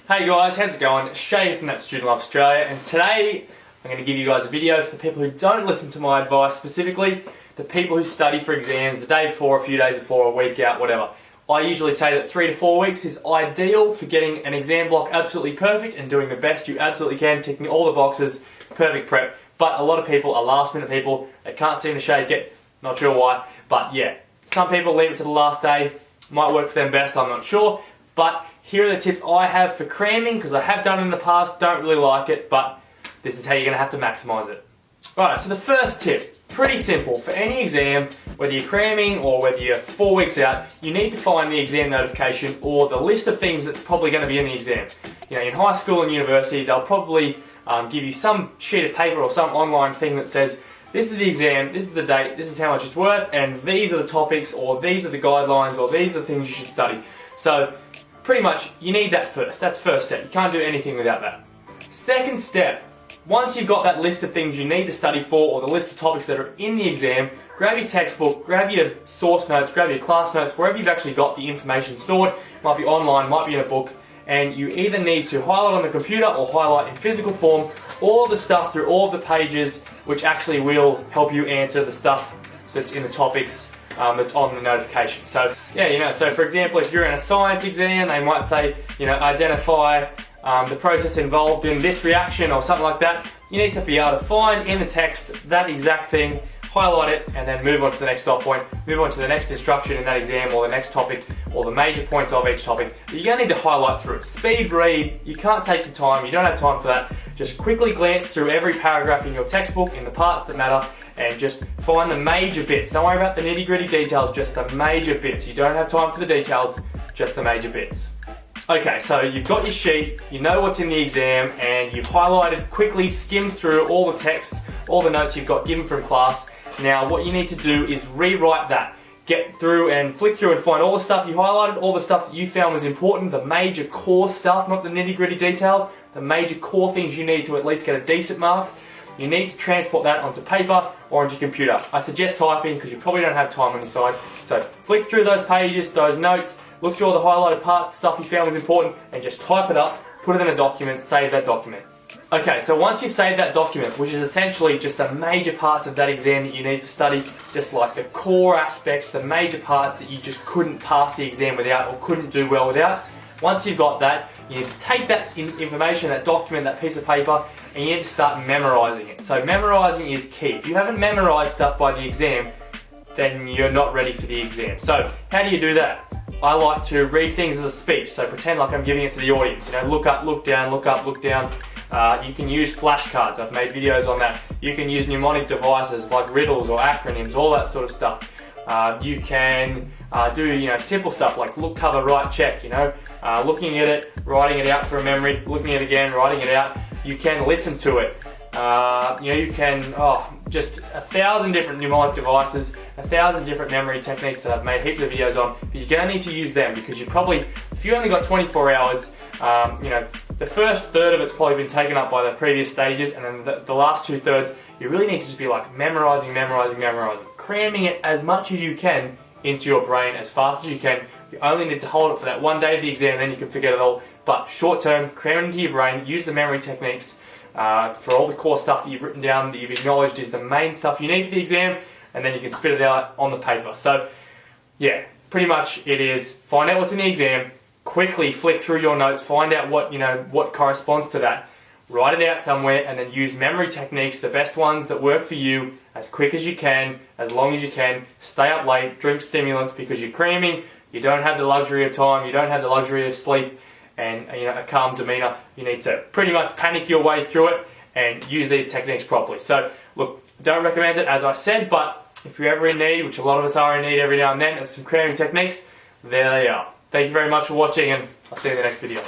Hey guys, how's it going? Shay from That Student Life Australia, and today I'm going to give you guys a video for the people who don't listen to my advice, specifically the people who study for exams the day before, a few days before, a week out, whatever. I usually say that 3 to 4 weeks is ideal for getting an exam block absolutely perfect and doing the best you absolutely can, ticking all the boxes, perfect prep. But a lot of people are last minute people, they can't seem to shake it, not sure why, but yeah. Some people leave it to the last day, might work for them best, I'm not sure. But here are the tips I have for cramming, because I have done it in the past, don't really like it, but this is how you're going to have to maximise it. Right, so the first tip, pretty simple. For any exam, whether you're cramming or whether you're 4 weeks out, you need to find the exam notification or the list of things that's probably going to be in the exam. You know, in high school and university, they'll probably give you some sheet of paper or some online thing that says, this is the exam, this is the date, this is how much it's worth, and these are the topics, or these are the guidelines, or these are the things you should study. So, pretty much, you need that first. That's first step. You can't do anything without that. Second step, once you've got that list of things you need to study for, or the list of topics that are in the exam, grab your textbook, grab your source notes, grab your class notes, wherever you've actually got the information stored. Might be online, might be in a book, and you either need to highlight on the computer or highlight in physical form all the stuff through all of the pages, which actually will help you answer the stuff that's in the topics that's on the notification. So yeah, you know, so for example, if you're in a science exam, they might say, you know, identify the process involved in this reaction or something like that. You need to be able to find in the text that exact thing, highlight it, and then move on to the next dot point, move on to the next instruction in that exam, or the next topic, or the major points of each topic. But you're going to need to highlight through it. Speed read, you can't take your time, you don't have time for that. Just quickly glance through every paragraph in your textbook, in the parts that matter, and just find the major bits. Don't worry about the nitty-gritty details, just the major bits. You don't have time for the details, just the major bits. Okay, so you've got your sheet, you know what's in the exam, and you've highlighted, quickly skimmed through all the text, all the notes you've got given from class. Now what you need to do is rewrite that. Get through and flick through and find all the stuff you highlighted, all the stuff that you found was important, the major core stuff, not the nitty-gritty details, the major core things you need to at least get a decent mark. You need to transport that onto paper or onto your computer. I suggest typing because you probably don't have time on your side. So flick through those pages, those notes, look through all the highlighted parts, the stuff you found was important, and just type it up, put it in a document, save that document. Okay, so once you've saved that document, which is essentially just the major parts of that exam that you need to study, just like the core aspects, the major parts that you just couldn't pass the exam without or couldn't do well without, once you've got that, you need to take that information, that document, that piece of paper, and you need to start memorizing it. So memorizing is key. If you haven't memorized stuff by the exam, then you're not ready for the exam. So how do you do that? I like to read things as a speech, so pretend like I'm giving it to the audience. You know, look up, look down, look up, look down. You can use flashcards, I've made videos on that. You can use mnemonic devices like riddles or acronyms, all that sort of stuff. You can do, you know, simple stuff like look, cover, write, check, you know. Looking at it, writing it out for a memory, looking at it again, writing it out. You can listen to it. You know, you can, just 1,000 different mnemonic devices, 1,000 different memory techniques that I've made heaps of videos on, but you're going to need to use them because you probably, if you only got 24 hours, you know, the first third of it's probably been taken up by the previous stages, and then the last 2/3, you really need to just be like memorizing, cramming it as much as you can into your brain as fast as you can. You only need to hold it for that one day of the exam, then you can forget it all. But short term, cram it into your brain, use the memory techniques for all the core stuff that you've written down, that you've acknowledged is the main stuff you need for the exam, and then you can spit it out on the paper. So yeah, pretty much it is find out what's in the exam, quickly flick through your notes, find out what, you know, what corresponds to that, write it out somewhere, and then use memory techniques, the best ones that work for you, as quick as you can, as long as you can. Stay up late, drink stimulants because you're cramming, you don't have the luxury of time, you don't have the luxury of sleep, and, you know, a calm demeanor. You need to pretty much panic your way through it and use these techniques properly. So look, don't recommend it as I said, but if you're ever in need, which a lot of us are in need every now and then, of some cramming techniques, there they are. Thank you very much for watching, and I'll see you in the next video.